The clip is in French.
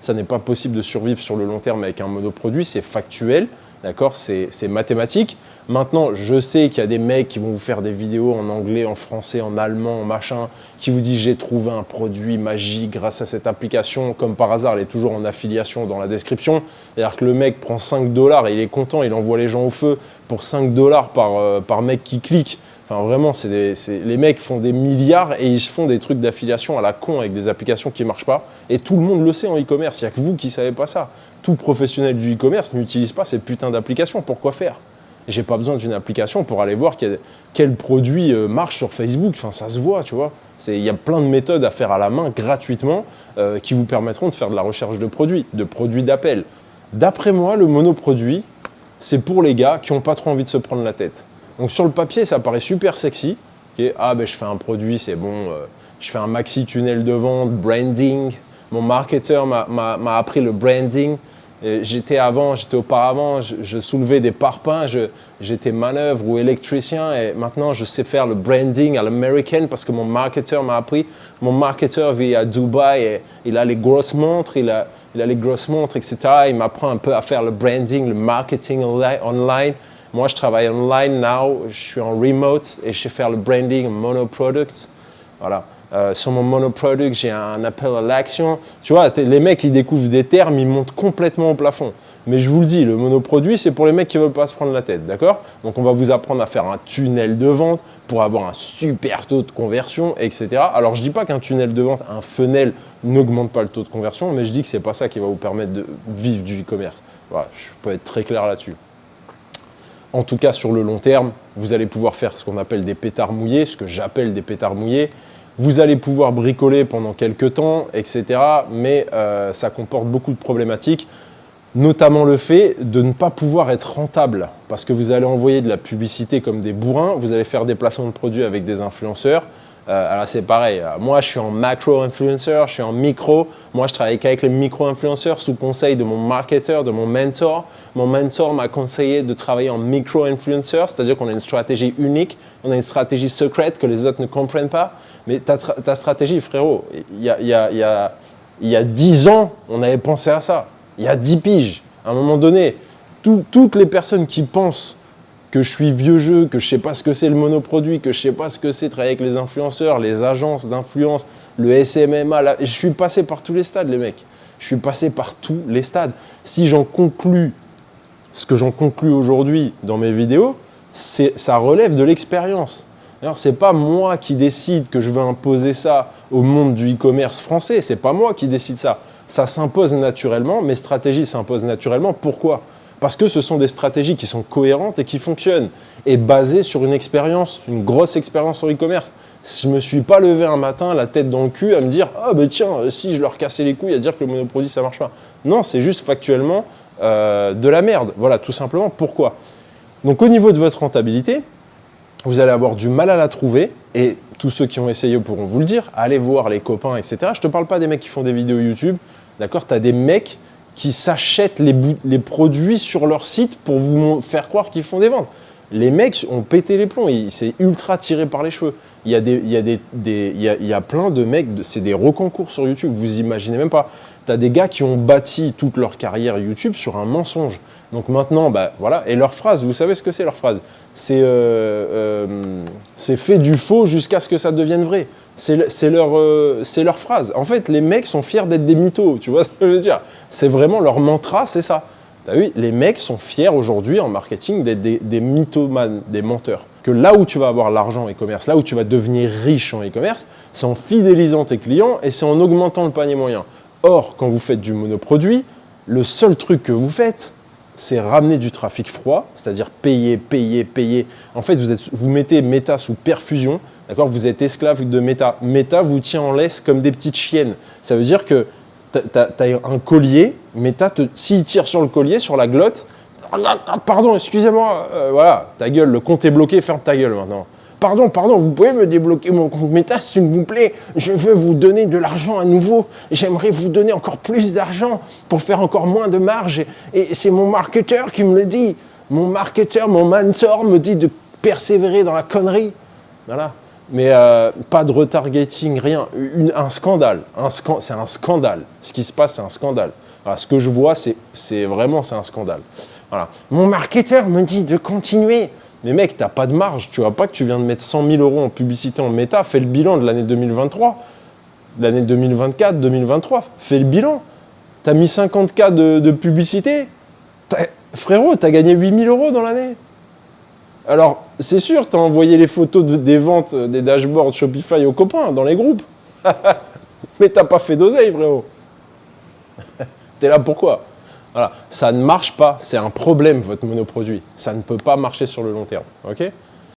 Ça n'est pas possible de survivre sur le long terme avec un monoproduit, c'est factuel, d'accord, c'est mathématique. Maintenant, je sais qu'il y a des mecs qui vont vous faire des vidéos en anglais, en français, en allemand, en machin, qui vous disent j'ai trouvé un produit magique grâce à cette application. Comme par hasard, elle est toujours en affiliation dans la description. C'est-à-dire que le mec prend 5 $, et il est content, il envoie les gens au feu pour 5 $ par mec qui clique. Enfin, vraiment, les mecs font des milliards et ils se font des trucs d'affiliation à la con avec des applications qui ne marchent pas. Et tout le monde le sait en e-commerce. Il n'y a que vous qui ne savez pas ça. Tout professionnel du e-commerce n'utilise pas ces putains d'applications. Pourquoi faire? J'ai pas besoin d'une application pour aller voir quel produit marche sur Facebook. Enfin, ça se voit, tu vois. Il y a plein de méthodes à faire à la main gratuitement qui vous permettront de faire de la recherche de produits d'appel. D'après moi, le monoproduit, c'est pour les gars qui n'ont pas trop envie de se prendre la tête. Donc sur le papier, ça paraît super sexy. Okay, ah ben je fais un produit, c'est bon. Je fais un maxi tunnel de vente, branding. Mon marketeur m'a appris le branding. J'étais auparavant, je soulevais des parpaings, j'étais manœuvre ou électricien et maintenant je sais faire le branding à l'américaine parce que mon marketeur m'a appris. Mon marketeur vit à Dubaï et il a les grosses montres, il a les grosses montres, etc. Il m'apprend un peu à faire le branding, le marketing online. Moi, je travaille online now, je suis en remote et je sais faire le branding monoproduct. Voilà. Sur mon monoproduct, j'ai un appel à l'action. Tu vois, les mecs, ils découvrent des termes, ils montent complètement au plafond. Mais je vous le dis, le monoproduit, c'est pour les mecs qui ne veulent pas se prendre la tête, d'accord? Donc, on va vous apprendre à faire un tunnel de vente pour avoir un super taux de conversion, etc. Alors, je ne dis pas qu'un tunnel de vente, un funnel, n'augmente pas le taux de conversion, mais je dis que ce n'est pas ça qui va vous permettre de vivre du e-commerce. Voilà, je peux être très clair là-dessus. En tout cas, sur le long terme, vous allez pouvoir faire ce qu'on appelle des pétards mouillés, ce que j'appelle des pétards mouillés. Vous allez pouvoir bricoler pendant quelques temps, etc. Mais ça comporte beaucoup de problématiques, notamment le fait de ne pas pouvoir être rentable parce que vous allez envoyer de la publicité comme des bourrins, vous allez faire des placements de produits avec des influenceurs. Alors c'est pareil, moi je suis en macro-influencer, je suis en micro. Moi je travaille qu'avec les micro-influenceurs sous conseil de mon marketeur, de mon mentor. Mon mentor m'a conseillé de travailler en micro-influencer, c'est-à-dire qu'on a une stratégie unique, on a une stratégie secrète que les autres ne comprennent pas. Mais ta stratégie, frérot, il y a 10 ans, on avait pensé à ça. Il y a 10 piges. À un moment donné, toutes les personnes qui pensent que je suis vieux jeu, que je ne sais pas ce que c'est le monoproduit, que je ne sais pas ce que c'est travailler avec les influenceurs, les agences d'influence, le SMMA, je suis passé par tous les stades, les mecs. Je suis passé par tous les stades. Si j'en conclus ce que j'en conclus aujourd'hui dans mes vidéos, ça relève de l'expérience. Alors, ce n'est pas moi qui décide que je veux imposer ça au monde du e-commerce français. Ce n'est pas moi qui décide ça. Ça s'impose naturellement. Mes stratégies s'imposent naturellement. Pourquoi ? Parce que ce sont des stratégies qui sont cohérentes et qui fonctionnent et basées sur une expérience, une grosse expérience en e-commerce. Je ne me suis pas levé un matin la tête dans le cul à me dire « Ah ben tiens, si je leur cassais les couilles à dire que le monoproduit ça ne marche pas ». Non, c'est juste factuellement de la merde. Voilà, tout simplement. Pourquoi ? Donc au niveau de votre rentabilité, vous allez avoir du mal à la trouver et tous ceux qui ont essayé pourront vous le dire. Allez voir les copains, etc. Je ne te parle pas des mecs qui font des vidéos YouTube. D'accord ? Tu as des mecs qui s'achètent les produits sur leur site pour vous faire croire qu'ils font des ventes. Les mecs ont pété les plombs. C'est ultra tiré par les cheveux. Il y a plein de mecs, c'est des reconcours sur YouTube. Vous imaginez même pas. Tu as des gars qui ont bâti toute leur carrière YouTube sur un mensonge. Donc maintenant, bah, voilà. Et leur phrase, vous savez ce que c'est leur phrase ? C'est fait du faux jusqu'à ce que ça devienne vrai. C'est leur phrase. En fait, les mecs sont fiers d'être des mythos. Tu vois ce que je veux dire ? C'est vraiment leur mantra, c'est ça. T'as vu ? Les mecs sont fiers aujourd'hui en marketing d'être des mythomanes, des menteurs. Que là où tu vas avoir l'argent en e-commerce, là où tu vas devenir riche en e-commerce, c'est en fidélisant tes clients et c'est en augmentant le panier moyen. Or, quand vous faites du monoproduit, le seul truc que vous faites, c'est ramener du trafic froid, c'est-à-dire payer. En fait, vous mettez Meta sous perfusion, d'accord ? Vous êtes esclave de Meta. Meta vous tient en laisse comme des petites chiennes. Ça veut dire que tu as un collier, Meta, s'il tire sur le collier, sur la glotte, pardon, excusez-moi, voilà, ta gueule, le compte est bloqué, ferme ta gueule maintenant. Pardon, vous pouvez me débloquer mon compte Meta, s'il vous plaît. Je veux vous donner de l'argent à nouveau. J'aimerais vous donner encore plus d'argent pour faire encore moins de marge. Et c'est mon marketeur qui me le dit. Mon marketeur, mon mentor me dit de persévérer dans la connerie. Voilà. Mais pas de retargeting, rien. Un scandale. C'est un scandale. Ce qui se passe, c'est un scandale. Voilà, ce que je vois, c'est un scandale. Voilà. Mon marketeur me dit de continuer. Mais mec, t'as pas de marge. Tu vois pas que tu viens de mettre 100 000 € en publicité en méta. Fais le bilan de l'année 2023, l'année 2024, 2023. Fais le bilan. T'as mis 50K de publicité. Frérot, t'as gagné 8 000 € dans l'année. Alors, c'est sûr, tu as envoyé les photos des ventes des dashboards Shopify aux copains dans les groupes. Mais t'as pas fait d'oseille, frérot. T'es là pourquoi? Voilà, ça ne marche pas. C'est un problème, votre monoproduit. Ça ne peut pas marcher sur le long terme. Ok?